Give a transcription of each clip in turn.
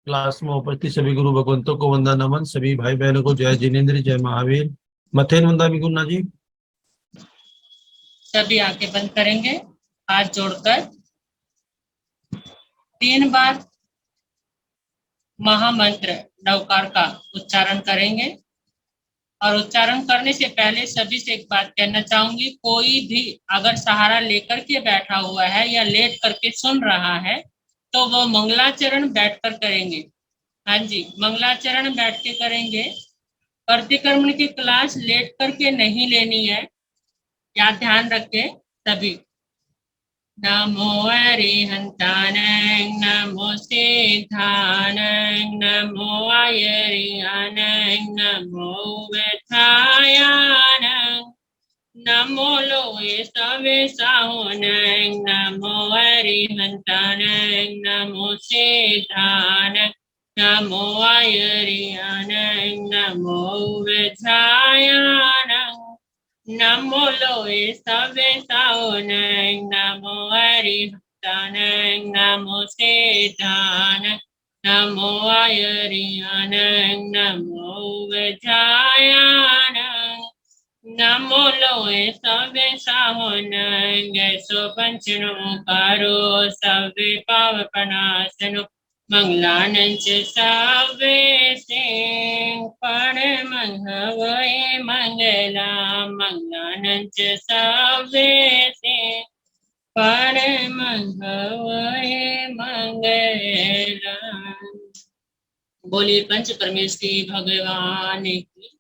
Class में उपस्थित सभी गुरु भगवंतों को वंदना नमन। सभी भाई बहनों को जय जिनेन्द्र, जय महावीर। मथेन वंदा भी गुरुना जी। सभी आंखें बंद करेंगे, हाथ जोड़कर 3 बार महामंत्र नवकार का उच्चारण करेंगे। और उच्चारण करने से पहले सभी से एक बात कहना चाहूंगी, कोई भी अगर सहारा लेकर के बैठा हुआ है या लेट करके सुन रहा है तो वो मंगलाचरण बैठकर करेंगे। हाँ जी, मंगलाचरण बैठ के करेंगे। प्रतिक्रमण की क्लास लेट करके नहीं लेनी है, या ध्यान रखें सभी। नमो अरिहंतानंग नमो सिद्धानंग नमो आयरियानंग नमो वेठायानंग नमो लोए सवे साहोनंग नमो अरिहंतानंग नमो सिद्धानंग नमो आयरियानंग नमो वेठायानंग नमो लोए सवे साओनंग नमो अरिहंतानंग नमो सिद्धानंग नमो आयरियानंग नमो वेठायानंग नमो लोए सवे साहोनंग सो पंचनो कारो सवे पावपनासनो मंगलानंद सवे सिंह पण मंगवय मंगला मंगलानंद सवे सिंह पण मंगवय मंगला। बोलिए पंच परमेश्वरी भगवान की।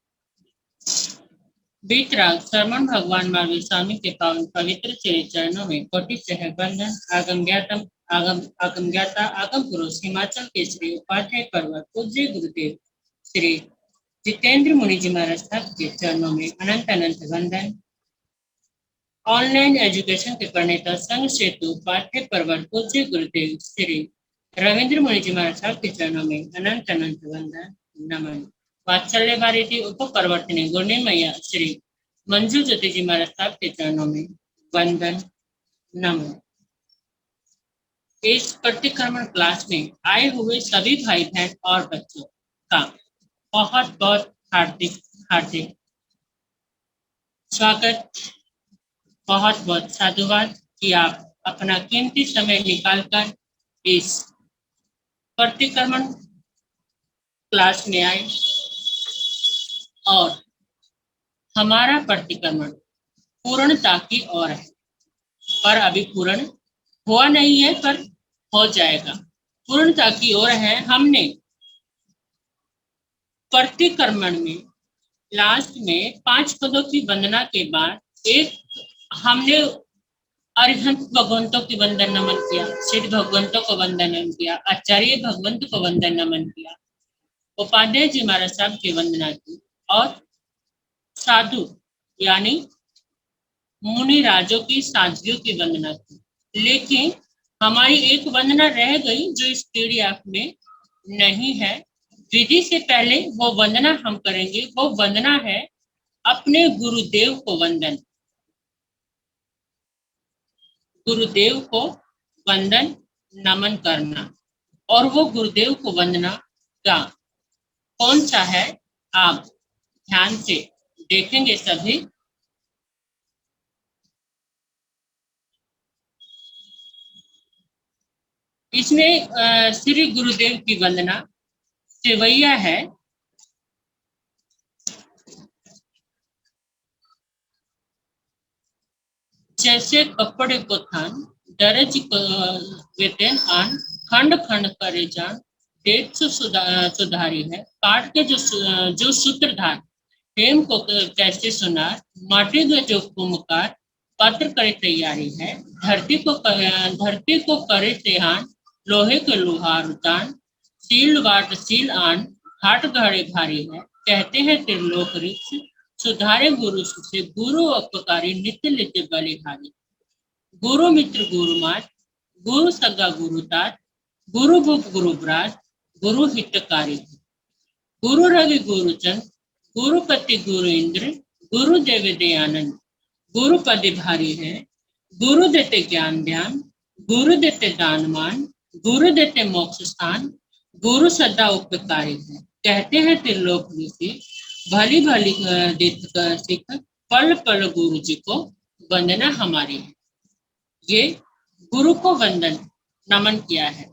बीतराग श्रमण भगवान महावीर स्वामी के पावन पवित्र चरणों में कोटि सहस्त्र बंधन। आगम ज्ञाता आगम पुरुष हिमाचल के श्री उपाध्याय पर्वत पूज्य गुरुदेव श्री जितेंद्र मुनि जी महाराज के चरणों में अनंत अनंत वंदन। ऑनलाइन एजुकेशन के प्रणेता संघ सेतु उपाध्याय पर्वत पूज्य गुरुदेव श्री रविंद्र मुनि जी महाराज के चरणों में अनंत अनंत वंदन नमन। वात्सल्य भारती उपपर्वतनी गुणी मैया श्री मंजू ज्योति जी महाराज साहब के चरणों में वंदन नमन। इस प्रतिक्रमण क्लास में आए हुए सभी भाई बहन और बच्चों का बहुत बहुत हार्दिक हार्दिक स्वागत, बहुत बहुत साधुवाद कि आप अपना कीमती समय निकालकर इस प्रतिक्रमण क्लास में आए। और हमारा प्रतिक्रमण पूर्णता की ओर है, पर अभी पूर्ण हुआ नहीं है, पर हो जाएगा। पूर्णता की ओर है। हमने प्रतिक्रमण में लास्ट में 5 पदों की वंदना के बाद हमने अरिहंत भगवंतों की वंदन नमन किया, सिद्ध भगवंतों को वंदन नमन किया, आचार्य भगवंत को वंदन नमन किया, उपाध्याय जी महाराज साहब की वंदना की, और साधु यानी मुनि राजों की साधुओं की वंदना की। लेकिन हमारी एक वंदना रह गई जो इस पीडीएफ में नहीं है। विधि से पहले वो वंदना हम करेंगे। वो वंदना है अपने गुरुदेव को वंदन। गुरुदेव को वंदन नमन करना। और वो गुरुदेव को वंदना का कौन सा है, आप ध्यान से देखेंगे सभी। इसमें श्री गुरुदेव की वंदना सेवैया है। जैसे कपड़े को थान दरज वेतन आन खंड खंड करे जान डेढ़ सुधारी है। काट के जो सूत्रधार हेम को कैसे सुनार माटी में जो कुमकार पत्र करे तैयारी है। धरती को करे तेहान लोहे के लोहार उतान सील वाट सील आन घाट घड़े भारी है। कहते हैं त्रिलोक ऋषि सुधारे गुरु से गुरु उपकारी नित्य नित्य बलिहारी। गुरु मित्र गुरु मात गुरु सगा गुरु तात गुरु भुक गुरु ब्राज गुरु हितकारी। गुरु रवि गुरु चंद गुरुपति गुरु इंद्र गुरु देव दयानंद गुरु पद भारी है। गुरु देते ज्ञान ध्यान गुरु देते दानमान गुरु देते मोक्ष स्थान गुरु सदा उपकारी है। कहते हैं त्रिलोक ऋषि, भली भली सिख, पल पल गुरु जी को वंदना हमारी है। ये गुरु को वंदन नमन किया है।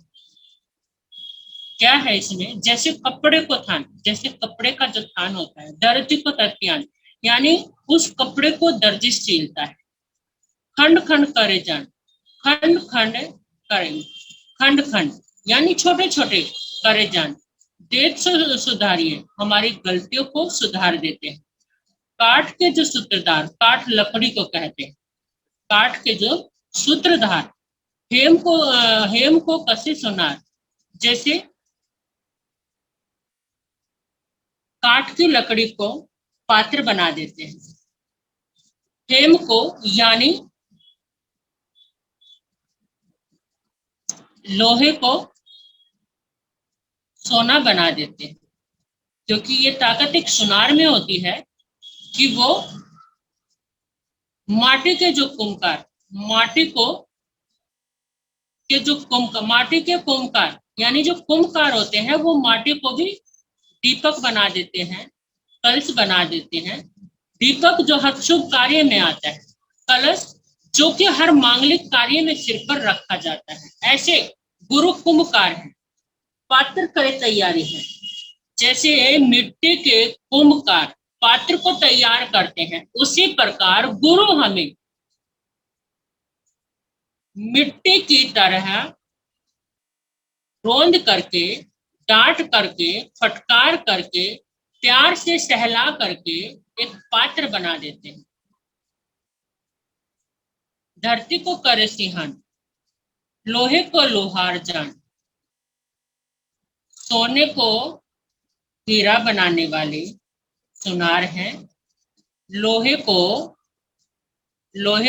क्या है इसमें, जैसे कपड़े को थान, जैसे कपड़े का जो थान होता है, दर्जी को तर्तियान, यानी उस कपड़े को दर्जी सीलता है। खंड खंड करे जान, खंड खंड करे, खंड खंड यानी छोटे छोटे करे जान, देख सुधारिए, हमारी गलतियों को सुधार देते हैं। काठ के जो सूत्रधार, काठ लकड़ी को कहते हैं, काठ के जो सूत्रधार, हेम को कसे सुनार, जैसे काठ की लकड़ी को पात्र बना देते हैं। हेम को यानी लोहे को सोना बना देते हैं, क्योंकि ये ताकत एक सुनार में होती है कि वो माटी के जो कुम्भकार, माटी के कुम्भकार यानी जो कुम्भकार होते हैं, वो माटी को भी दीपक बना देते हैं, कलश बना देते हैं। दीपक जो हर शुभ कार्य में आता है, कलश जो कि हर मांगलिक कार्य में सिर पर रखा जाता है। ऐसे गुरु कुम्भकार है, पात्र करे तैयारी है। जैसे मिट्टी के कुम्भकार पात्र को तैयार करते हैं, उसी प्रकार गुरु हमें मिट्टी की तरह रोंद करके, डांट करके, फटकार करके, प्यार से सहला करके एक पात्र बना देते हैं। धरती को करे सिंहन, लोहे को लोहार जान, सोने को हीरा बनाने वाले सुनार हैं। लोहे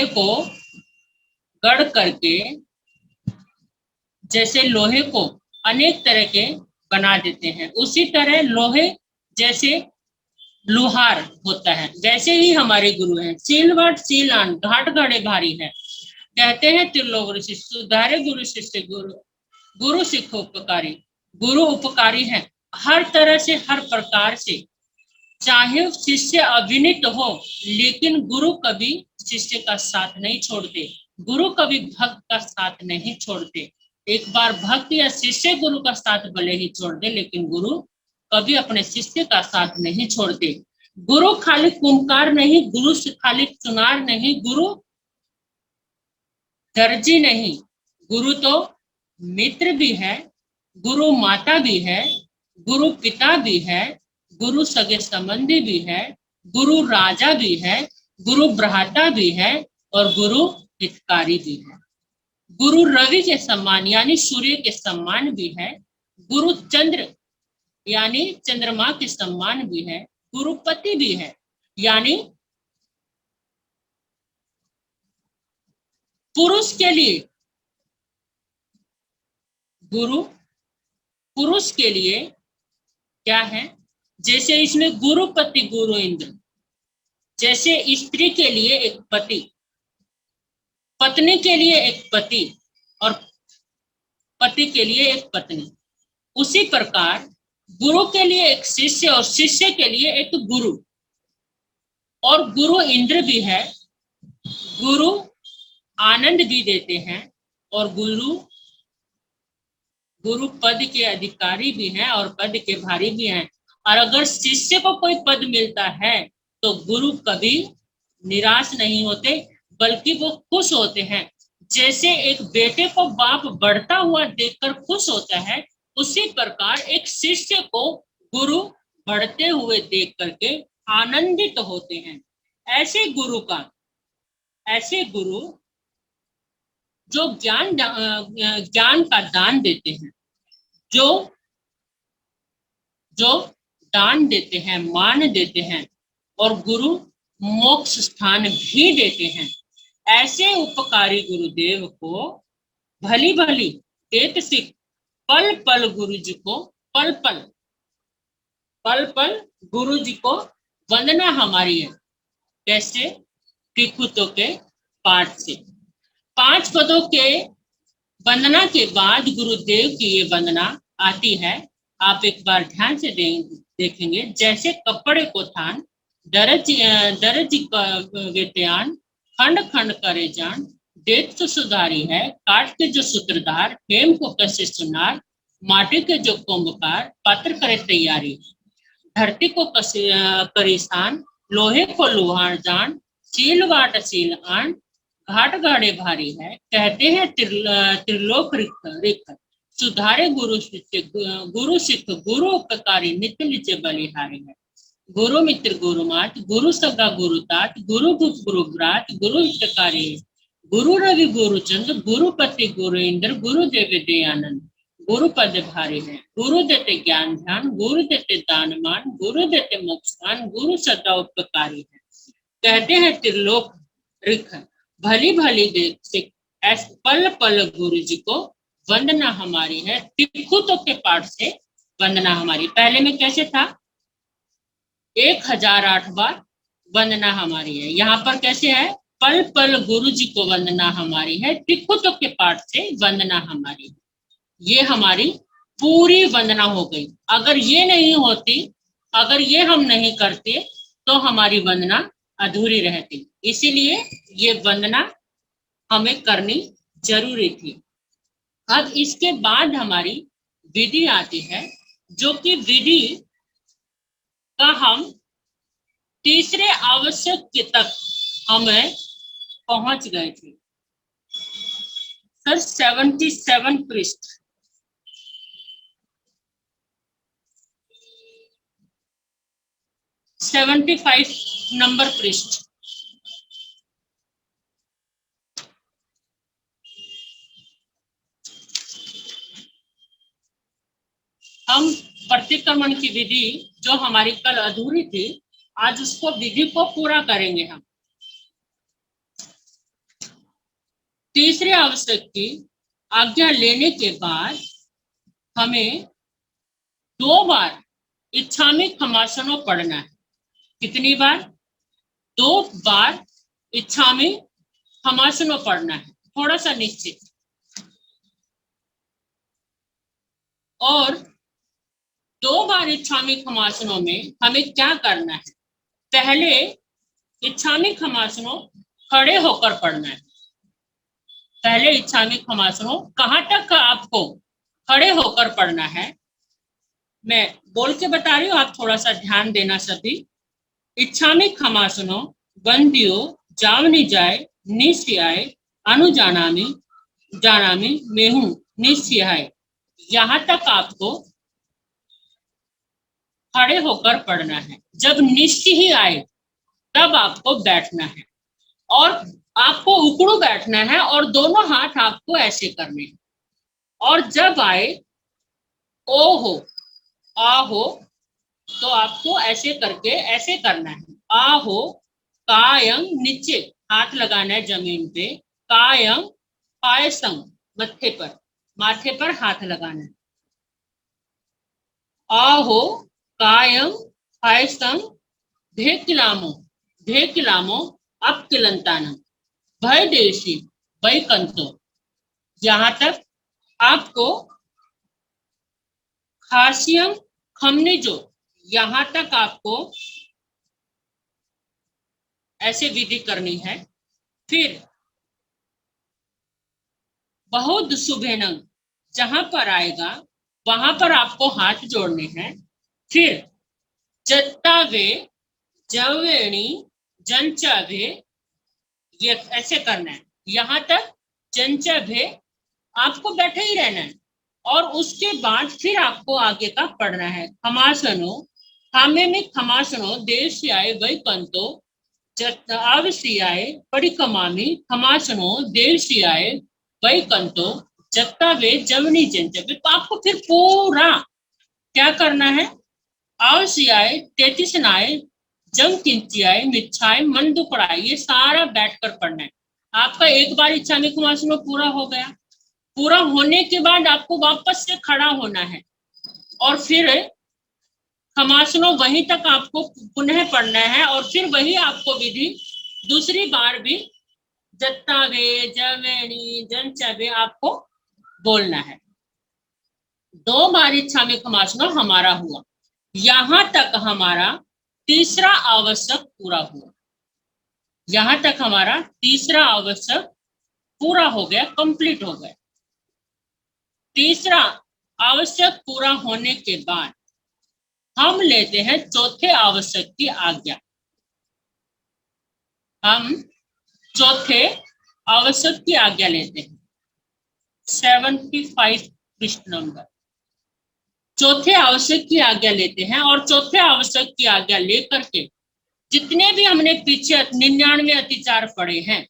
को गढ़ करके, जैसे लोहे को अनेक तरह के बना देते हैं, उसी तरह लोहे जैसे लोहार होता है, वैसे ही हमारे गुरु हैं। सीलवट सीलान, घाट घड़े भारी है। कहते हैं त्रिलोक ऋषि, सुधारे गुरु शिष्य गुरु, गुरु सिख उपकारी। गुरु उपकारी है हर तरह से, हर प्रकार से। चाहे शिष्य अविनीत हो, लेकिन गुरु कभी शिष्य का साथ नहीं छोड़ते, गुरु कभी भक्त का साथ नहीं छोड़ते। एक बार भक्त या शिष्य गुरु का साथ भले ही छोड़ दे, लेकिन गुरु कभी अपने शिष्य का साथ नहीं छोड़ते। गुरु खाली कुम्भकार नहीं, गुरु खाली चुनार नहीं, गुरु दर्जी नहीं, गुरु तो मित्र भी है, गुरु माता भी है, गुरु पिता भी है, गुरु सगे संबंधी भी है, गुरु राजा भी है, गुरु भ्राता भी है, और गुरु हितकारी भी है। गुरु रवि के सम्मान यानी सूर्य के सम्मान भी है, गुरु चंद्र यानी चंद्रमा के सम्मान भी है, गुरु पति भी है, यानी पुरुष के लिए गुरु, पुरुष के लिए क्या है, जैसे इसमें गुरुपति गुरु इंद्र, जैसे स्त्री के लिए एक पति, पत्नी के लिए एक पति, और पति के लिए एक पत्नी, उसी प्रकार गुरु के लिए एक शिष्य और शिष्य के लिए एक गुरु। और गुरु इंद्र भी है, गुरु आनंद भी देते हैं, और गुरु पद के अधिकारी भी हैं और पद के भारी भी हैं। और अगर शिष्य को कोई पद मिलता है तो गुरु कभी निराश नहीं होते, बल्कि वो खुश होते हैं। जैसे एक बेटे को बाप बढ़ता हुआ देखकर खुश होता है, उसी प्रकार एक शिष्य को गुरु बढ़ते हुए देख करके आनंदित होते हैं। ऐसे गुरु जो ज्ञान का दान देते हैं, जो दान देते हैं, मान देते हैं, और गुरु मोक्ष स्थान भी देते हैं। ऐसे उपकारी गुरुदेव को भली भली देत सिख, पल पल गुरु जी को, पल पल गुरु जी को वंदना हमारी है। कैसे? त्रिकुटों के पाठ से। 5 पदों के वंदना के बाद गुरुदेव की ये वंदना आती है, आप एक बार ध्यान से देखेंगे। जैसे कपड़े को थान, दरज वेत्यान, खंड खंड करे जान, देख तो सुधारी है, काट के जो सूत्रधार, हेम को कसे सुनार, माटी के जो कुंभकार, पात्र करे तैयारी, धरती को कसे करे सान, लोहे को लोहार जान, सील वाट सील आन, घाट गाड़े भारी है, कहते हैं त्रिलोक रिक्त, सुधारे गुरु सिख गुरु उपकारी, नित्य नित्य बलिहारी है। गुरु मित्र गुरु मात, गुरु सगा गुरु तात, गुरु भूत गुरु भ्रात, गुरु हितकारी, गुरु रवि गुरु चंद्र, गुरु पति गुरु इंद्र, गुरु देव दयानंद, गुरु पद भारी है। गुरु देते ज्ञान ध्यान, गुरु देते दान मान, गुरु देते मोक्षान, गुरु सदा उपकारी है। कहते हैं त्रिलोक रिख, भली भली देख सिख, पल पल गुरु जी को वंदना हमारी है। तिखुतों के पाठ से वंदना हमारी। पहले में कैसे था? 1008 बार वंदना हमारी है। यहाँ पर कैसे है? पल पल गुरु जी को वंदना हमारी है, तिखुतों के पाठ से वंदना हमारी है। ये हमारी पूरी वंदना हो गई। अगर ये नहीं होती, अगर ये हम नहीं करते, तो हमारी वंदना अधूरी रहती। इसीलिए ये वंदना हमें करनी जरूरी थी। अब इसके बाद हमारी विधि आती है, जो कि विधि का हम तीसरे आवश्यक तक हमें पहुंच गए थे। सर 77 पृष्ठ, सेवेंटी 75 नंबर पृष्ठ। हम प्रतिक्रमण की विधि जो हमारी कल अधूरी थी, आज उसको विधि को पूरा करेंगे हम। तीसरे आवश्यक की आज्ञा लेने के बाद हमें 2 बार इच्छामि खमासनो पढ़ना है। कितनी बार? 2 बार इच्छामि खमासनो पढ़ना है, थोड़ा सा निश्चित। और 2 बार इच्छामि खमासनों में हमें क्या करना है? पहले इच्छामि खमासनो खड़े होकर पढ़ना है। पहले इच्छामि खमासनो कहाँ तक का आपको खड़े होकर पढ़ना है, मैं बोल के बता रही हूँ, आप थोड़ा सा ध्यान देना सभी। इच्छामि खमासनो बंदियो जावनी जाए निश्चयाय अनुजानामि जानामि मेहू निश्चयाय। यहाँ तक आपको खड़े होकर पढ़ना है। जब निश्चय ही आए तब आपको बैठना है, और आपको उकड़ू बैठना है, और दोनों हाथ आपको ऐसे करने हैं। और जब आए ओ हो आ हो, तो आपको ऐसे करके ऐसे करना है। आ हो कायम, नीचे हाथ लगाना है जमीन पे। कायम पायसंग, माथे पर हाथ लगाना है। आ हो कायम पायसंग भेकिलामो अपकिलंतानम भय देशी वैकंतो। यहाँ तक आपको खासियम खमने जो, यहाँ तक आपको ऐसे विधि करनी है। फिर बहुत शुभेनंग, जहां पर आएगा वहां पर आपको हाथ जोड़ने हैं। फिर जत्तावे जवेणी जनचाभे, ये ऐसे करना है। यहाँ तक जनचाभे आपको बैठे ही रहना है, और उसके बाद फिर आपको आगे का पढ़ना है। खमासनो खामे में खमासनो देवस्याय वैकंतो आवश्याय परिकमामी खमासनो देवस्याय वैकंतो जत्तावे जवनी जनचाभे। तो आपको फिर पूरा क्या करना है? आवश्याय 33 नाय जम किंचियाय मिच्छाय मन दुपड़ाई, ये सारा बैठकर पढ़ना है। आपका एक बार इच्छा में खमासनो पूरा हो गया। पूरा होने के बाद आपको वापस से खड़ा होना है, और फिर खमासनो वहीं तक आपको पुनः पढ़ना है, और फिर वही आपको विधि दूसरी बार भी जत्तावे जवेणी जनचावे आपको बोलना है। 2 बार इच्छामी खमासनो हमारा हुआ। यहां तक हमारा तीसरा आवश्यक पूरा हुआ। यहां तक हमारा तीसरा आवश्यक पूरा हो गया, कंप्लीट हो गया। तीसरा आवश्यक पूरा होने के बाद हम लेते हैं चौथे आवश्यक की आज्ञा। हम चौथे आवश्यक की आज्ञा लेते हैं। 75 पृष्ठ नंबर। चौथे आवश्यक की आज्ञा लेते हैं और चौथे आवश्यक की आज्ञा लेकर के जितने भी हमने पीछे 99 अतिचार पढ़े हैं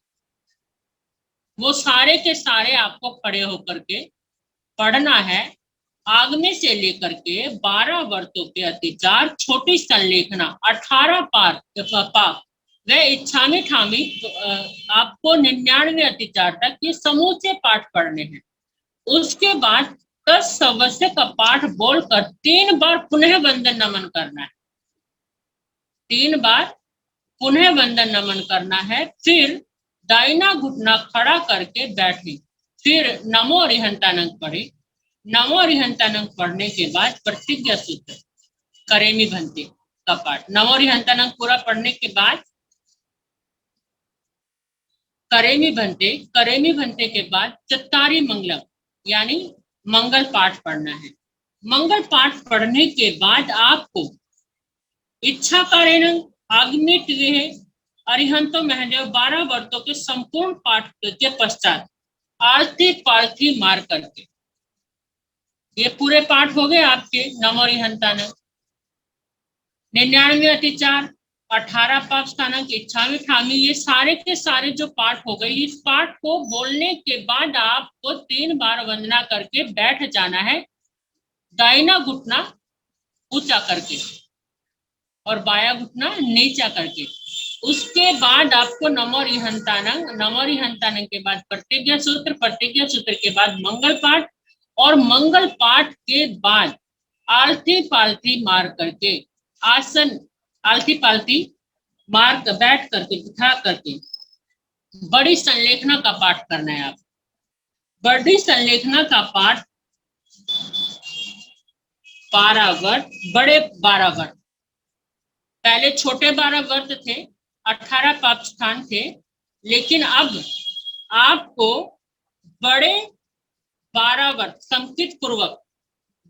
वो सारे के सारे आपको खड़े होकर के पढ़ना है। आगमे से लेकर के 12 वर्तों के अतिचार, छोटी संलेखना, 18 पाप व इच्छामी ठामी आपको 99 अतिचार तक ये समूचे पाठ पढ़ने हैं। उसके बाद 10 सवस्य का पाठ बोलकर 3 बार पुनः वंदन नमन करना है। 3 बार पुनः वंदन नमन करना है। फिर दाहिना घुटना खड़ा करके बैठे। फिर नमो अरिहंतानंद पढ़े। नमो अरिहंतानंद पढ़ने के बाद प्रतिज्ञा सूत्र करेमी भंते का पाठ। नमो अरिहंतानंद पूरा पढ़ने के बाद करेमी भंते के बाद चत्तारी मंगलम यानी मंगल पाठ पढ़ना है। मंगल पाठ पढ़ने के बाद आपको इच्छा कारेण आगमित अरिहंतो महदेव 12 वर्तों के संपूर्ण पाठ के पश्चात आरती पालथी मार करके, ये पूरे पाठ हो गए आपके। नमो अरिहंतानंद, 99 अतिचार, 18 पाप स्थानक, इच्छामी ठामी, ये सारे के सारे जो पाठ हो गए, इस पाठ को बोलने के बाद आपको 3 बार वंदना करके बैठ जाना है। दाहिना घुटना ऊंचा करके और बाया घुटना नीचा करके। उसके बाद आपको नमो अरिहंतानंद के बाद प्रतिज्ञा सूत्र के बाद मंगल पाठ और मंगल पाठ के बाद आलती पालती मार करके आसन आलती पालती मार कर बैठ करके बिठा करके बड़ी संलेखना का पाठ करना है। आप बड़ी संलेखना का पाठ 12 वर्त, बड़े 12 वर्त, पहले छोटे 12 वर्त थे, 18 पाप स्थान थे, लेकिन अब आपको बड़े 12 वर्त संकित पूर्वक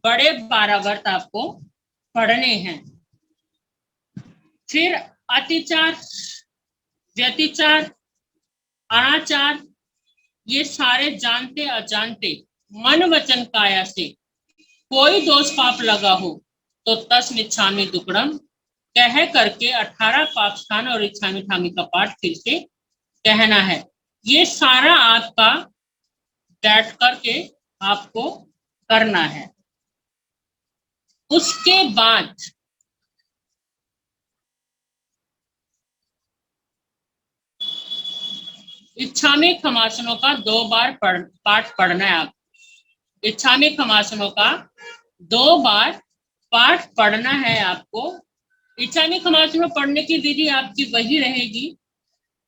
बड़े 12 वर्त आपको पढ़ने हैं। फिर अतिचार, व्यतिचार, अनाचार, ये सारे जानते अजानते मन वचन काया से कोई दोष पाप लगा हो तो तस्मिच्छामि दुक्कडम कह करके 18 पाप स्थान और इच्छामी ठामी का पाठ फिर से कहना है। ये सारा आपका बैठ करके आपको करना है। उसके बाद इच्छामी खमासनों का 2 बार पाठ पढ़ना है। आप इच्छामी खमासनों का 2 बार पाठ पढ़ना है आपको। इच्छामी खमासनों पढ़ने की विधि आपकी वही रहेगी।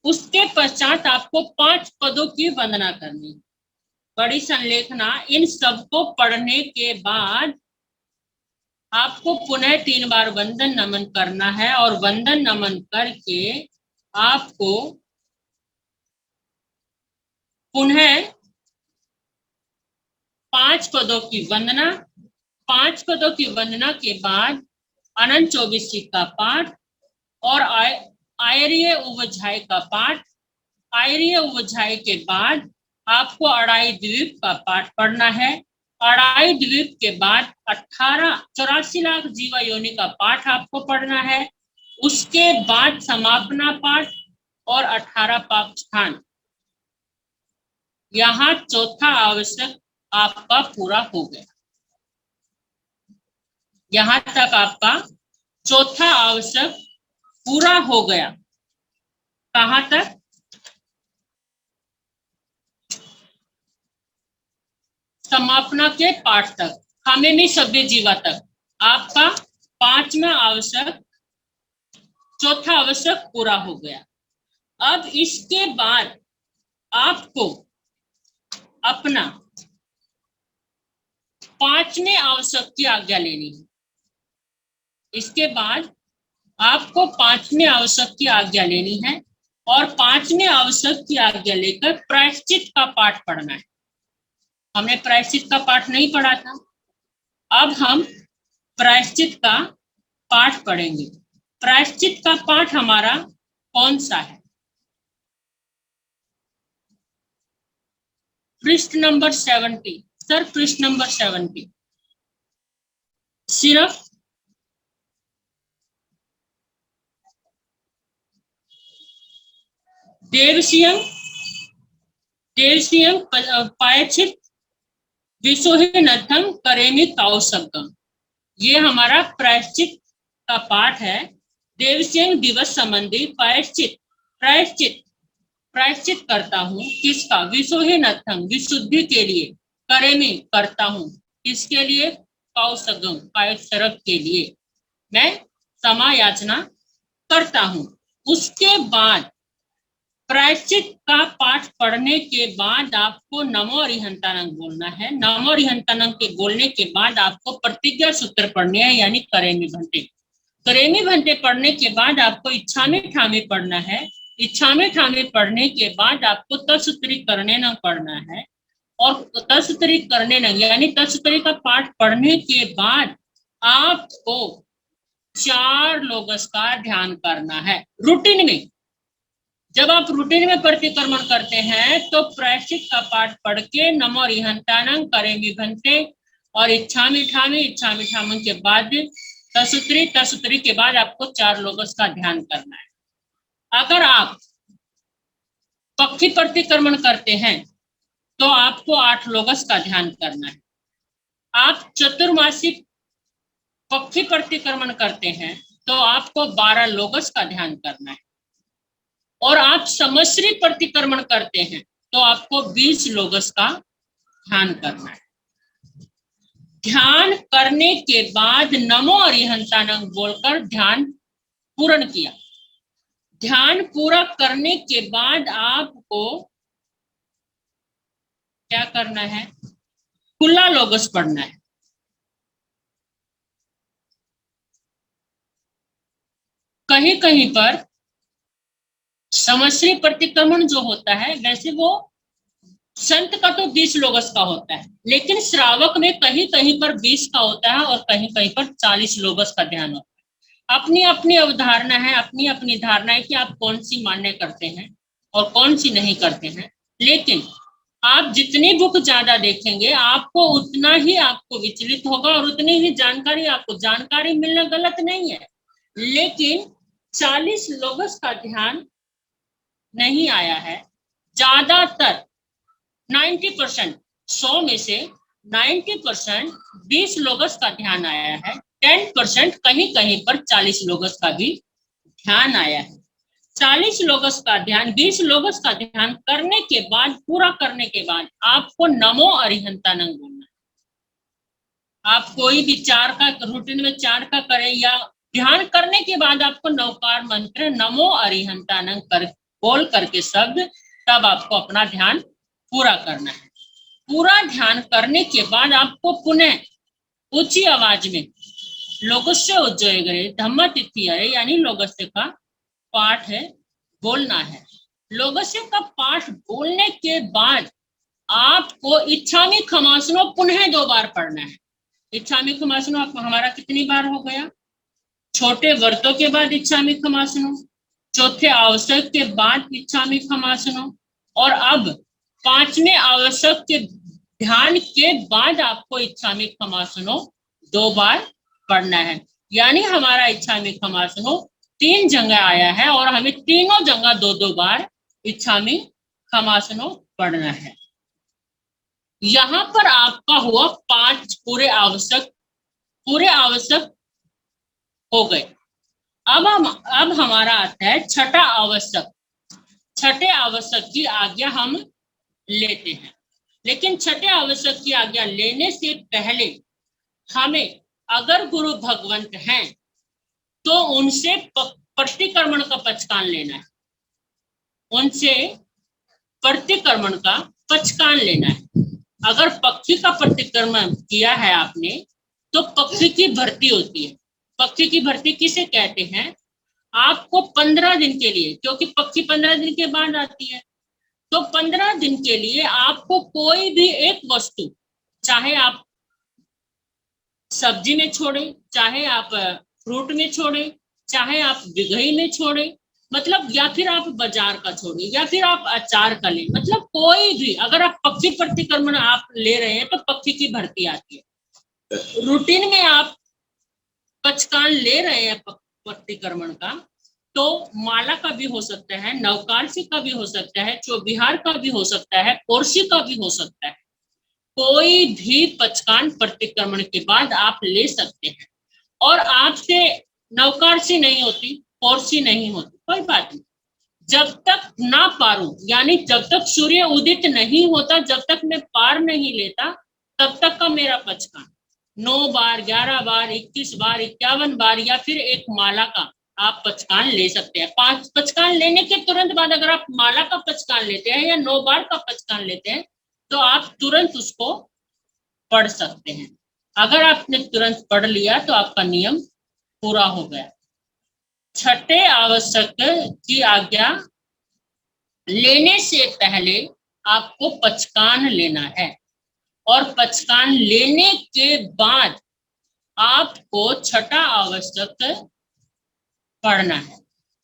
उसके पश्चात आपको 5 पदों की वंदना करनी है। बड़ी संलेखना, इन सबको पढ़ने के बाद आपको पुनः 3 बार वंदन नमन करना है और वंदन नमन करके आपको पुनः 5 पदों की वंदना, 5 पदों की वंदना के बाद अनंत 24 का पाठ और आयरीय उवझाई का पाठ। आयरीय उवझाई के बाद आपको अड़ाई द्वीप का पाठ पढ़ना है। अड़ाई द्वीप के बाद 84 लाख जीवा योनि का पाठ आपको पढ़ना है। उसके बाद समापना पाठ और 18 पाप स्थान। यहाँ चौथा आवश्यक आपका पूरा हो गया। यहां तक आपका चौथा आवश्यक पूरा हो गया। कहां तक? समापना के पाठ तक, हमें सभ्य जीवा तक आपका 5वां आवश्यक, चौथा आवश्यक पूरा हो गया। अब इसके बाद आपको अपना पांचवें आवश्यक की आज्ञा लेनी है। इसके बाद आपको पांचवें आवश्यक की आज्ञा लेनी है और पांचवें आवश्यक की आज्ञा लेकर प्रायश्चित का पाठ पढ़ना है। हमने प्रायश्चित का पाठ नहीं पढ़ा था, अब हम प्रायश्चित का पाठ पढ़ेंगे। प्रायश्चित का पाठ हमारा कौन सा है? पृष्ठ नंबर 70 सर, पृष्ठ नंबर 70। सिर्फ देवसियम पायचित विसोहिनथम करेमि कौशब्दम, ये हमारा प्रायश्चित का पाठ है। देवसियम दिवस संबंधी प्रायश्चित करता हूँ। किसका? विसोहिनथम, विशुद्धि के लिए। करेमि, करता हूँ। किसके लिए? कौशगम, कायसरक के लिए मैं क्षमा याचना करता हूँ। उसके बाद प्रायश्चित का पाठ पढ़ने के बाद आपको नमो अरिहंतानंद बोलना है। नमो अरिहंतानंद के बोलने के बाद आपको प्रतिज्ञा सूत्र पढ़ने हैं, यानी करेमि भंटे। करेमि भंटे पढ़ने के बाद आपको इच्छामि ठामि पढ़ना है। इच्छामि ठामि पढ़ने के बाद आपको तत्सूत्री करने न पढ़ना है। और तत्सूत्री करने न यानी तत्सूत्री का पाठ पढ़ने के बाद आपको 4 लोगस का ध्यान करना है रूटीन में। जब आप रूटीन में प्रतिक्रमण करते हैं तो प्रायश्चित का पाठ पढ़ के नमो अरिहंतानंद, करेमि भंते और इच्छामि ठामि के बाद तत्सूत्री के बाद आपको 4 लोगस का ध्यान करना है। अगर आप पक्षी प्रतिक्रमण करते हैं तो आपको 8 लोगस का ध्यान करना है। आप चतुर्मासिक पक्षी प्रतिक्रमण करते हैं तो आपको 12 लोगस का ध्यान करना है। और आप समश्री प्रतिक्रमण करते हैं तो आपको 20 लोगस का ध्यान करना है। ध्यान करने के बाद नमो अरिहंतानंद बोलकर ध्यान पूर्ण किया। ध्यान पूरा करने के बाद आपको क्या करना है? खुला लोगस पढ़ना है। कहीं कहीं पर समश्री प्रतिक्रमण जो होता है, वैसे वो संत का तो 20 लोगस का होता है, लेकिन श्रावक में कहीं कहीं पर 20 का होता है और कहीं कहीं पर 40 लोगस का ध्यान होता है। अपनी अपनी अवधारणा है, अपनी अपनी धारणा है कि आप कौन सी मान्य करते हैं और कौन सी नहीं करते हैं। लेकिन आप जितनी बुक ज्यादा देखेंगे आपको उतना ही आपको विचलित होगा और उतनी ही जानकारी मिलना गलत नहीं है। लेकिन 40 लोगस का ध्यान नहीं आया है। ज्यादातर 90%, 100 में से 90% 20 लोगस का ध्यान आया है। 10% कहीं कहीं पर 40 लोगस का भी ध्यान आया है। 40 लोगस का ध्यान, 20 लोगस का ध्यान करने के बाद, पूरा करने के बाद आपको नमो अरिहंतानंद बोलना है। आप कोई भी 4 का रूटीन में 4 का करें या ध्यान करने के बाद आपको नवकार मंत्र नमो अरिहंतानंद बोल करके शब्द, तब आपको अपना ध्यान पूरा करना है। पूरा ध्यान करने के बाद आपको पुनः ऊंची आवाज में लोगस्य उज्जयगरे धम्म तिथि अरे यानी लोगस्य का पाठ है बोलना है। लोगस्य का पाठ बोलने के बाद आपको इच्छामि खमासनो पुनः 2 बार पढ़ना है। इच्छामि खमासनो हमारा कितनी बार हो गया? छोटे व्रतों के बाद इच्छामि खमासनो, चौथे आवश्यक के बाद इच्छामि खमासनो, और अब 5वें आवश्यक के ध्यान के बाद आपको इच्छामि खमासनो 2 बार पढ़ना है। यानी हमारा इच्छामि खमासनो 3 जगह आया है और हमें तीनों जगह 2-2 बार इच्छामि खमासनो पढ़ना है। यहाँ पर आपका हुआ 5 पूरे आवश्यक हो गए। अब हमारा आता है छठा आवश्यक। छठे आवश्यक की आज्ञा हम लेते हैं, लेकिन छठे आवश्यक की आज्ञा लेने से पहले हमें, अगर गुरु भगवंत हैं तो उनसे प्रतिक्रमण का पचकान लेना है। उनसे प्रतिक्रमण का पचकान लेना है। अगर पक्षी का प्रतिक्रमण किया है आपने तो पक्षी की भर्ती होती है। पक्षी की भर्ती किसे कहते हैं? आपको 15 दिन के लिए, क्योंकि पक्षी 15 दिन के बाद आती है, तो 15 दिन के लिए आपको कोई भी एक वस्तु, चाहे आप सब्जी में छोड़े, चाहे आप फ्रूट में छोड़े, चाहे आप बिघई में छोड़े, मतलब या फिर आप बाजार का छोड़े, या फिर आप अचार का ले, मतलब कोई भी, अगर आप पक्षी प्रतिक्रमण आप ले रहे हैं तो पक्षी की भर्ती आती है। रूटीन में आप पचकान ले रहे हैं प्रतिक्रमण का, तो माला का भी हो सकता है, नवकारसी का भी हो सकता है, चौबिहार का भी हो सकता है, कोरसी का भी हो सकता है। कोई भी पचकान प्रतिक्रमण के बाद आप ले सकते हैं। और आपसे नवकारसी नहीं होती, कोरसी नहीं होती, कोई बात नहीं। जब तक ना पारूं, यानी जब तक सूर्य उदित नहीं होता, जब तक मैं पार नहीं लेता, तब तक का मेरा पचकान 9 बार, 11 बार, 21 बार, 51 बार, या फिर एक माला का आप पचकान ले सकते हैं। 5 पचकान लेने के तुरंत बाद अगर आप माला का पचकान लेते हैं या 9 बार का पचकान लेते हैं, तो आप तुरंत उसको पढ़ सकते हैं। अगर आपने तुरंत पढ़ लिया तो आपका नियम पूरा हो गया। छठे आवश्यक की आज्ञा लेने से पहले आपको पचकान लेना है, और पचकान लेने के बाद आपको छठा आवश्यक पढ़ना है।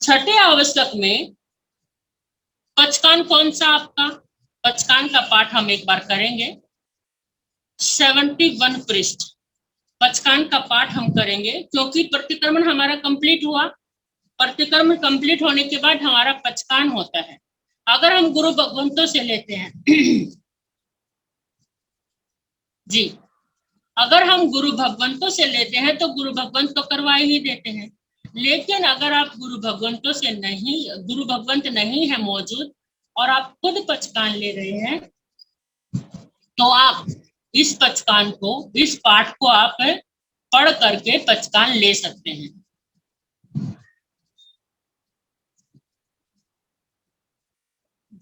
छठे आवश्यक में पचकान कौन सा आपका? पचकान का पाठ हम एक बार करेंगे। 71 पृष्ठ पचकान का पाठ हम करेंगे, क्योंकि प्रतिक्रमण हमारा कंप्लीट हुआ। प्रतिक्रमण कंप्लीट होने के बाद हमारा पचकान होता है। अगर हम गुरु भगवंतों से लेते हैं जी, अगर हम गुरु भगवंतों से लेते हैं तो गुरु भगवंत तो करवा ही देते हैं। लेकिन अगर आप गुरु भगवंतों से नहीं, गुरु भगवंत नहीं है मौजूद और आप खुद पचकान ले रहे हैं, तो आप इस पचकान को, इस पाठ को आप पढ़ करके पचकान ले सकते हैं।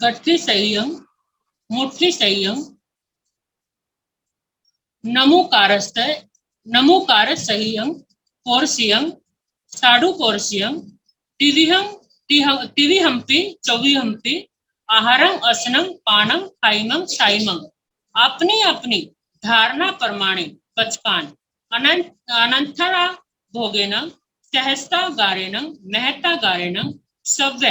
गठरी संयम, मुट्ठी संयम, नमुकार संयम, कोरसियम, साडू कोरसियम, तिविहम्पि, चौविहम्पि, आहारम, असनम, पानम, खाइमम, साइमम। अपनी अपनी धारणा प्रमाणे पचकान अनंतरा भोगेन, सहस्ता गारेण, महता गारेण, सव्य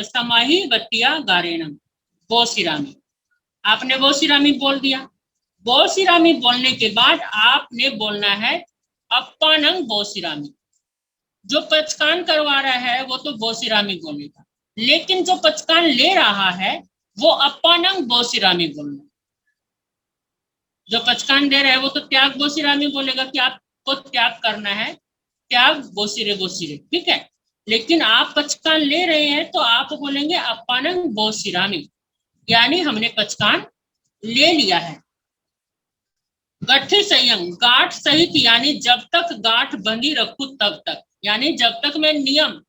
समाहिवत्या गारेण। बोसिरामी, आपने बोसिरामी बोल दिया। बोसिरामी बोलने के बाद आपने बोलना है अप्पानंग बोसिरामी। जो पचकान करवा रहा है वो तो बोसिरामी बोलेगा, लेकिन जो पचकान ले रहा है वो अप्पानंग बोसिरामी बोलना। जो पचकान दे रहा है वो तो त्याग बोसिरामी बोलेगा कि आपको त्याग करना है, त्याग बोसिरे बोसिरे, ठीक है। लेकिन आप पचकान ले रहे हैं तो आप बोलेंगे अप्पानंग बोसिरामी, यानी हमने पचकान ले लिया है। गठरी संयम, गांठ सहित, यानी जब तक गांठ बंधी रखू तब तक, यानी जब तक मैं नियम,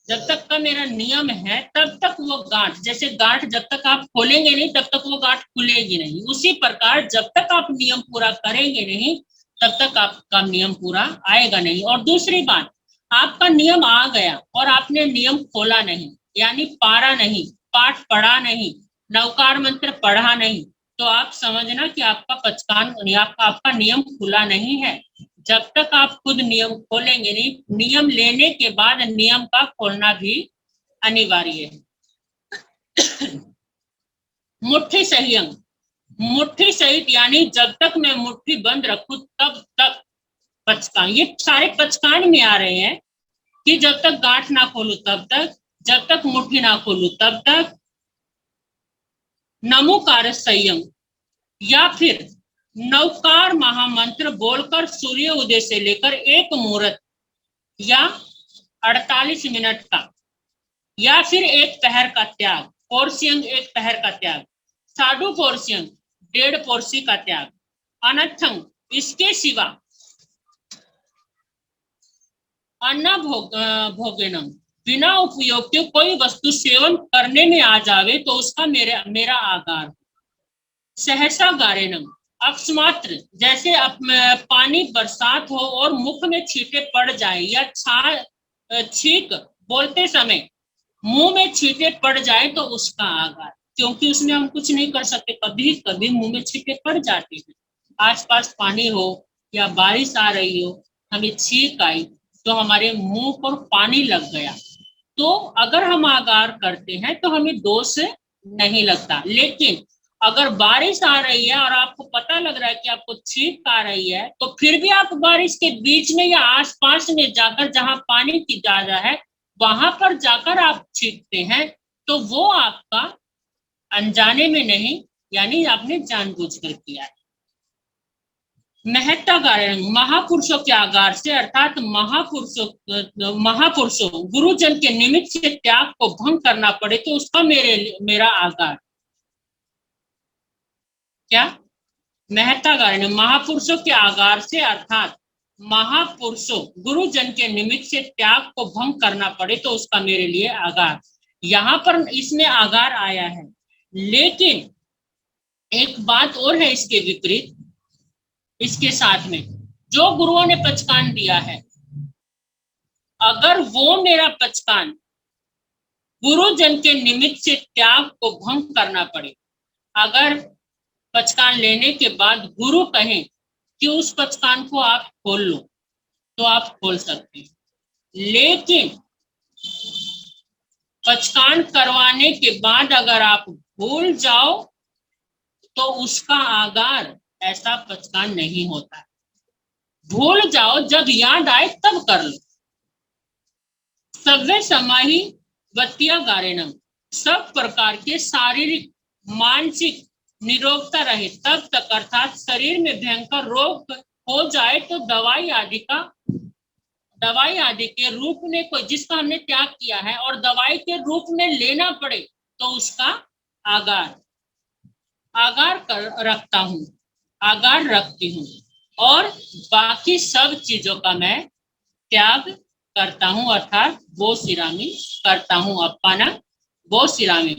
जब तक का मेरा नियम है तब तक वो गांठ, जैसे गांठ जब तक आप खोलेंगे नहीं तब तक वो गांठ खुलेगी नहीं, उसी प्रकार जब तक आप नियम पूरा करेंगे नहीं तब तक आपका नियम पूरा आएगा नहीं। और दूसरी बात, आपका नियम आ गया और आपने नियम खोला नहीं, यानी पारा नहीं, पाठ पढ़ा नहीं, नवकार मंत्र पढ़ा नहीं, तो आप समझना कि आपका पचकान, आपका नियम खुला नहीं है। जब तक आप खुद नियम खोलेंगे नहीं, नियम लेने के बाद नियम का खोलना भी अनिवार्य है। मुट्ठी संयम, मुट्ठी सहित, यानी जब तक मैं मुट्ठी बंद रखूं तब तक पचकान। ये सारे पचकान में आ रहे हैं कि जब तक गांठ ना खोलूं तब तक, जब तक मुट्ठी ना खोलूं तब तक। नमोकार संयम, या फिर नवकार महामंत्र बोलकर सूर्य उदय से लेकर एक मुहूर्त या 48 मिनट का, या फिर एक पहर का त्याग, पोर्सियंग एक पहर का त्याग, साडू पोर्सियंग 1.5 पोर्सी का त्याग, अनथंग इसके सिवा अन्ना भोगेनम बिना उपयोग के कोई वस्तु सेवन करने में आ जावे तो उसका मेरा आगार। सहसा गारेणम, अकस्मात्र, जैसे पानी बरसात हो और मुख में छींटे पड़ जाए, या छींक बोलते समय मुंह में छींटे पड़ जाए तो उसका आगार, क्योंकि उसमें हम कुछ नहीं कर सकते, कभी कभी मुंह में छींटे पड़ जाते हैं। आसपास पानी हो या बारिश आ रही हो, हमें छींक आई तो हमारे मुंह पर पानी लग गया, तो अगर हम आगार करते हैं तो हमें दोष नहीं लगता। लेकिन अगर बारिश आ रही है और आपको पता लग रहा है कि आपको छींक आ रही है, तो फिर भी आप बारिश के बीच में या आसपास में जाकर, जहां पानी की ज्यादा है वहां पर जाकर आप छींकते हैं, तो वो आपका अनजाने में नहीं, यानी आपने जानबूझकर किया है। महत्ता गारण, महापुरुषों के आगार से, अर्थात महापुरुषों गुरुजन के निमित्त से त्याग को भंग करना पड़े तो उसका मेरा आगार। क्या? महत्ता गारण, महापुरुषों के आगार से, अर्थात महापुरुषों गुरुजन के निमित्त से त्याग को भंग करना पड़े तो उसका मेरे लिए आगार। यहां पर इसमें आगार आया है, लेकिन एक बात और है इसके विपरीत। इसके साथ में जो गुरुओं ने पचकान दिया है, अगर वो मेरा पचकान गुरुजन के निमित्त से त्याग को भंग करना पड़े, अगर पचकान लेने के बाद गुरु कहें कि उस पचकान को आप खोल लो, तो आप खोल सकते हैं। लेकिन पचकान करवाने के बाद अगर आप भूल जाओ तो उसका आगार, ऐसा पचकान नहीं होता। भूल जाओ, जब याद आए तब कर लो। सव्य समाही वत्या गारेणम, सब प्रकार के शारीरिक मानसिक निरोगता रहे तब तक, अर्थात शरीर में भयंकर रोग हो जाए तो दवाई आदि के रूप में कोई, जिसका हमने त्याग किया है और दवाई के रूप में लेना पड़े तो उसका आगार रखती हूँ, और बाकी सब चीजों का मैं त्याग करता हूँ, अर्थात वो सिरामी करता हूँ। अप्पाना वो सिरामी,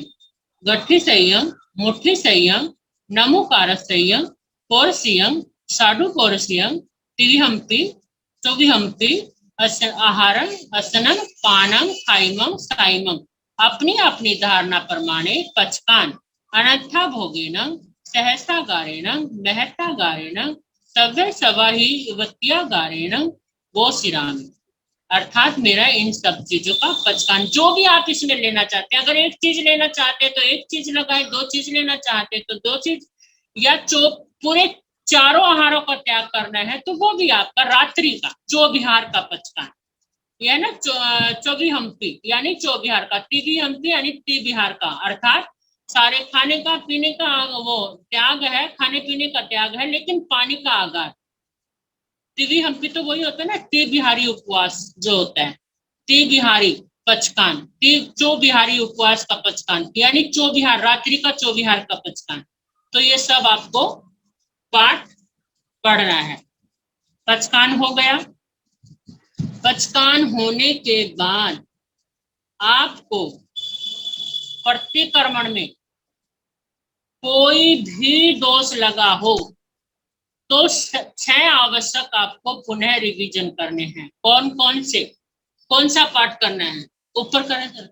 गठ्ठी संयम, मुट्ठी संयम, नमुकार संयम, पौरसियम, साधु पौरसियम, तिविहम्पि, चौविहम्पि, आहारम, असनम, पानम, खाइमम, साइमम, अपनी अपनी धारणा प्रमाणे पचकान, अनथा भोगेन, सहसा गारेण, महता गारेण, सव्य सवाही वत्या गारेण, वो सिरामी, अर्थात मेरा इन सब चीजों का पचकान, जो भी आप इसमें लेना चाहते हैं, अगर एक चीज लेना चाहते हैं तो एक चीज लगाए, दो चीज लेना चाहते हैं तो दो चीज, या पूरे चारों आहारों का त्याग करना है तो वो भी आपका रात्रि का चौबिहार का पचकान, यह ना चौविहम्पि यानी चौबिहार का, तिविहम्पि यानी तिविहार का, अर्थात सारे खाने का पीने का वो त्याग है, खाने पीने का त्याग है, लेकिन पानी का आगार। तिविहम्पि तो वही होता है ना, तिविहारी उपवास जो होता है, तिविहारी पचकान, चौबिहारी उपवास का पचकान, यानी चौबिहार, रात्रि का चौबिहार का पचकान। तो ये सब आपको पाठ पढ़ना है। पचकान हो गया। पचकान होने के बाद आपको प्रतिक्रमण में कोई भी दोष लगा हो तो 6 आवश्यक आपको पुनः रिवीजन करने हैं। कौन सा पाठ करना है? ऊपर करें सर,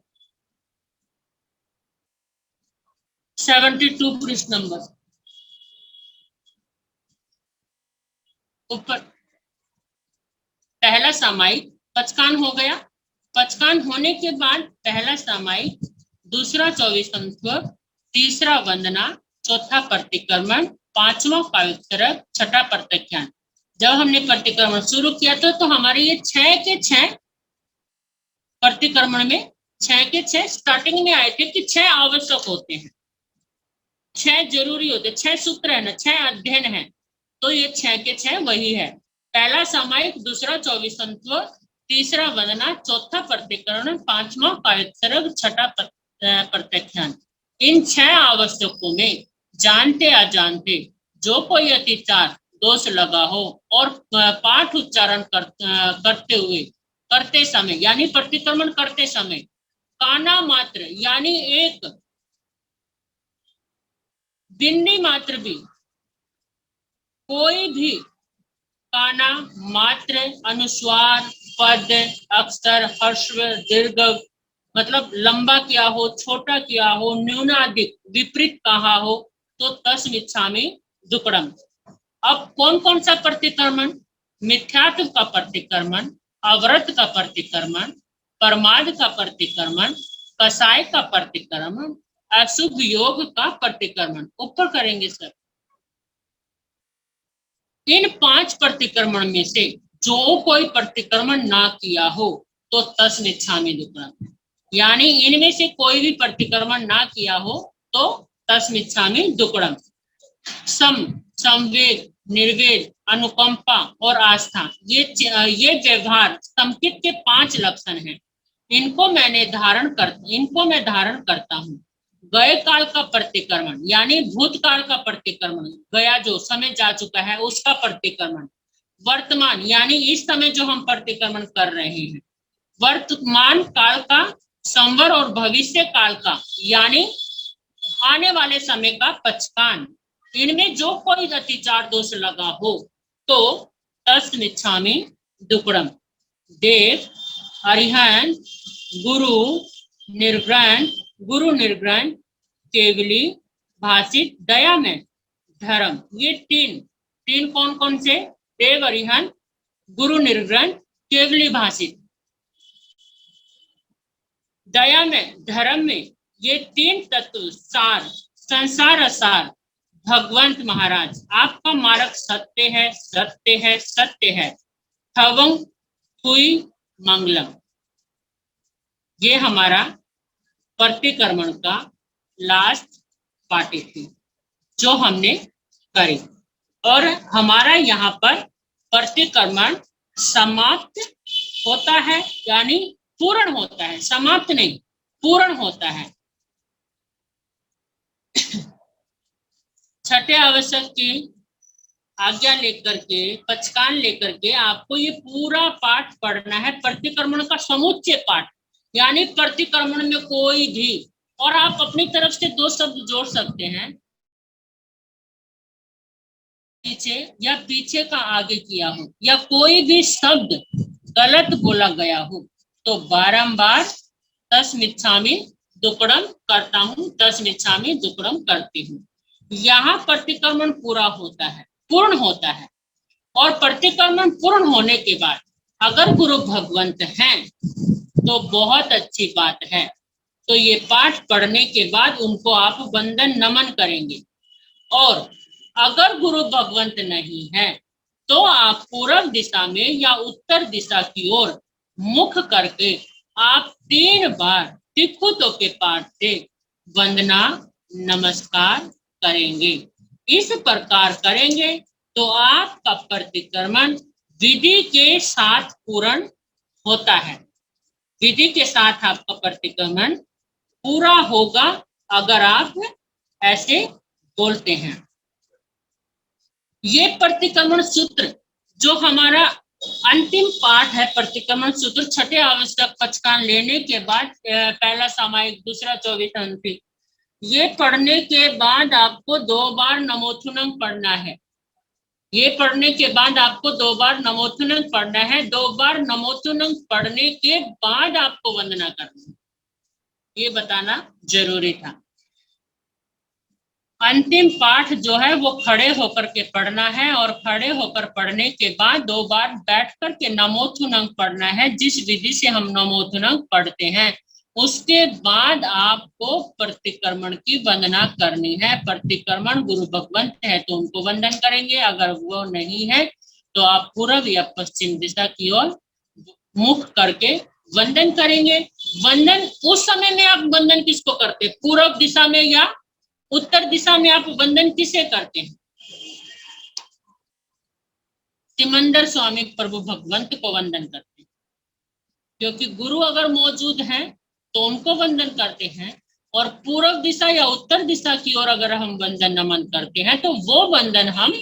72 पृष्ठ नंबर ऊपर। पहला सामायिक पचकान हो गया। पचकान होने के बाद पहला सामायिक, दूसरा 24 तंत्र, तीसरा वंदना, चौथा प्रतिक्रमण, पांचवा काव्यचरक, छठा प्रत्याख्यान। जब हमने प्रतिक्रमण शुरू किया था तो हमारे ये 6 के 6 प्रतिक्रमण में 6 के 6 स्टार्टिंग में आए थे कि 6 आवश्यक होते हैं, 6 जरूरी होते, 6 सूत्र है ना, 6 अध्ययन है, तो ये 6 के 6 वही है। पहला सामायिक, दूसरा 24 तंत्र, तीसरा वंदना, चौथा प्रतिक्रमण, पांचवा काव्यचरक, छठा प्रत्याख्यान। इन 6 आवश्यकों में जानते अजानते जो कोई अतिचार दोष लगा हो और पाठ उच्चारण करते हुए करते समय यानी प्रतिक्रमण करते समय काना मात्र यानी एक बिंदी मात्र भी, कोई भी काना मात्र, अनुस्वार, पद, अक्षर, ह्रस्व, दीर्घ, मतलब लंबा किया हो, छोटा किया हो, न्यूनाधिक, विपरीत कहा हो तो तस्मिच्छामि दुक्कडम। अब कौन कौन सा प्रतिक्रमण? मिथ्यात्व का प्रतिक्रमण, अव्रत का प्रतिक्रमण, परमाद का प्रतिक्रमण, कसाय का प्रतिक्रमण, अशुभ योग का प्रतिक्रमण। ऊपर करेंगे सर। इन 5 प्रतिक्रमण में से जो कोई प्रतिक्रमण ना किया हो तो तस्मिच्छामि दुक्कडम, यानी इनमें से कोई भी प्रतिक्रमण ना किया हो तो तस्मिच्छामि दुक्कडम। सम, संवेद, निर्वेद, अनुकंपा और आस्था, ये व्यवहार संकित के 5 लक्षण हैं। इनको मैं धारण करता हूँ। गए काल का प्रतिक्रमण यानी भूतकाल का प्रतिक्रमण, गया जो समय जा चुका है उसका प्रतिक्रमण। वर्तमान यानी इस समय जो हम प्रतिक्रमण कर रहे हैं। वर्तमान काल का, संवर और भविष्य काल का यानी आने वाले समय का पचकान। इनमें जो कोई अतिचार दोष लगा हो तो तस्मिच्छामि दुक्कडम। देव, अरिहंत, गुरु निर्ग्रहण, केवली, भाषित, दया में, धर्म, ये तीन कौन कौन से? देव, अरिहंत, गुरु निर्ग्रहण, केवली, भाषित। दया में, धर्म में, ये 3 तत्व सार, संसार असार। भगवंत महाराज आपका मार्ग सत्य है, सत्य है, सत्य है। थवं कुई मंगलम। ये हमारा प्रतिक्रमण का लास्ट पार्टी थी जो हमने करी, और हमारा यहाँ पर प्रतिक्रमण समाप्त होता है, यानी पूर्ण होता है, समाप्त नहीं, पूर्ण होता है। छठे आवश्यक की आज्ञा लेकर के, पचकान लेकर के आपको ये पूरा पाठ पढ़ना है, प्रतिक्रमण का समुच्चय पाठ। यानी प्रतिक्रमण में कोई भी, और आप अपनी तरफ से 2 शब्द जोड़ सकते हैं, पीछे का आगे किया हो, या कोई भी शब्द गलत बोला गया हो तो बारंबार तस्मिच्छामि दुक्कडम करता हूँ, तस्मिच्छामि दुक्कडम करती हूँ। यहाँ प्रतिक्रमण पूरा होता है, पूर्ण होता है। और प्रतिक्रमण पूर्ण होने के बाद अगर गुरु भगवंत हैं तो बहुत अच्छी बात है। तो ये पाठ पढ़ने के बाद उनको आप वंदन नमन करेंगे। और अगर गुरु भगवंत नहीं है तो आप पूर्व दिशा में या उत्तर दिशा की ओर मुख करके आप 3 बार तिक्खुतों के पाठ से वंदना नमस्कार करेंगे। इस प्रकार करेंगे तो आपका प्रतिक्रमण विधि के साथ पूर्ण होता है। विधि के साथ आपका प्रतिक्रमण पूरा होगा अगर आप ऐसे बोलते हैं। ये प्रतिक्रमण सूत्र जो हमारा अंतिम पाठ है, प्रतिक्रमण सूत्र, छठे आवश्यक पचकान लेने के बाद पहला सामायिक, दूसरा 24 अंतिम, ये पढ़ने के बाद आपको 2 बार नमोथुनम पढ़ना है। ये पढ़ने के बाद आपको 2 बार नमोथुनम पढ़ना है। 2 बार नमोथुनम पढ़ने के बाद आपको वंदना करना है, ये बताना जरूरी था। अंतिम पाठ जो है वो खड़े होकर के पढ़ना है, और खड़े होकर पढ़ने के बाद 2 बार बैठ कर के नमोथुनम पढ़ना है। जिस विधि से हम नमोथुनम पढ़ते हैं उसके बाद आपको प्रतिक्रमण की वंदना करनी है। प्रतिक्रमण गुरु भगवंत है तो उनको वंदन करेंगे, अगर वो नहीं है तो आप पूर्व या पश्चिम दिशा की ओर मुख करके वंदन करेंगे। वंदन उस समय में आप वंदन किसको करते? पूर्व दिशा में या उत्तर दिशा में आप वंदन किसे करते हैं? सिमंदर स्वामी प्रभु भगवंत को वंदन करते हैं, क्योंकि गुरु अगर मौजूद हैं तो उनको वंदन करते हैं। और पूर्व दिशा या उत्तर दिशा की ओर अगर हम वंदन नमन करते हैं तो वो वंदन हम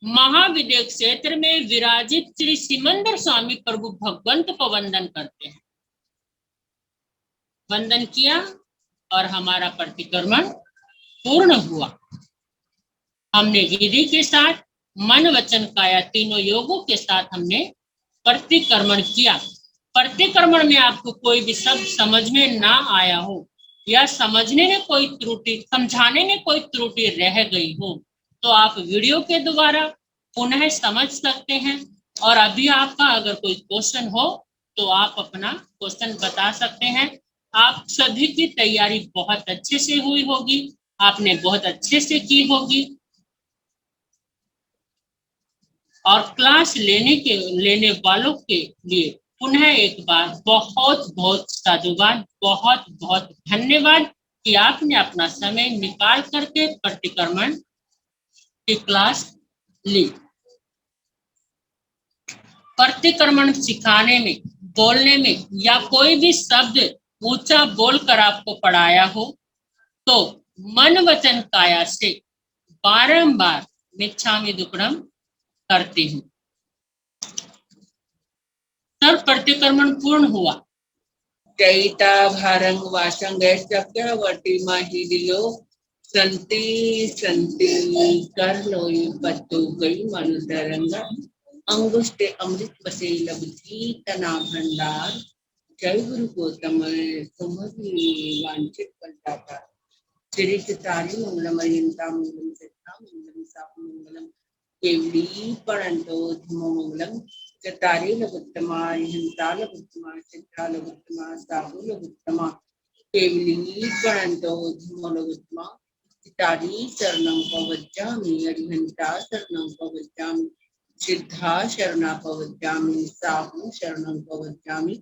महाविद्य क्षेत्र में विराजित श्री सिमंदर स्वामी प्रभु भगवंत को वंदन करते हैं। वंदन किया और हमारा प्रतिक्रमण पूर्ण हुआ। हमने विधि के साथ मन वचन काया तीनों योगों के साथ हमने प्रतिक्रमण किया। प्रतिक्रमण में आपको कोई भी शब्द समझ में ना आया हो या समझने में कोई त्रुटि, समझाने में कोई त्रुटि रह गई हो तो आप वीडियो के द्वारा पुनः समझ सकते हैं। और अभी आपका अगर कोई क्वेश्चन हो तो आप अपना क्वेश्चन बता सकते हैं। आप सभी की तैयारी बहुत अच्छे से हुई होगी, आपने बहुत अच्छे से की होगी। और क्लास लेने वालों के लिए पुनः एक बार बहुत बहुत साधुवाद, बहुत बहुत धन्यवाद कि आपने अपना समय निकाल करके प्रतिक्रमण की क्लास ली। प्रतिक्रमण सिखाने में, बोलने में या कोई भी शब्द ऊंचा बोलकर आपको पढ़ाया हो तो मन वचन काया से बारंबार मिच्छामि दुक्कडम करती हूँ। सर प्रतिक्रमण पूर्ण हुआ। चैता भारंग वासंगवर्ती महिलो संति संति कर लोई पत्तु गई मनुतरंग अंगुष्टे अमृत बसे लबधी तना भंडार। जय गुरु गौतम तुम्हारी वांछित पंचाता श्री चितारी मंगलमयंता मंगलम सिद्धा मंगलम साप मंगलम केवली परणतो धर्मो मंगलम। चतारी लघुत्तमा हिंसा लघुत्तमा चित्रा लघुत्तमा साहु लघुत्तमा केवली परणतो धर्मो लघुत्तमा। चितारी शरणं पवज्जामि अरिहंता शरणं पवज्जामि सिद्धा शरणा पवज्जामि साहु शरणं पवज्जामि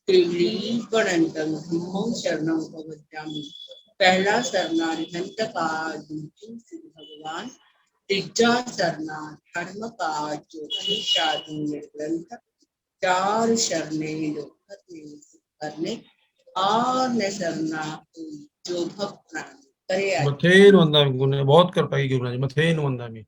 केवली परणतं धर्मो शरणं पवज्जामि। पहला शरणा अरिहंत का दूसरी श्री भगवान, तीजा शरणा धर्म का, चौथी साधु ग्रंथ, चार शरणे लोक करने और न शरणा जो भक्त करे। मथेन वंदामि गुरु ने बहुत कर पाई गुरु जी, मथेन वंदामि।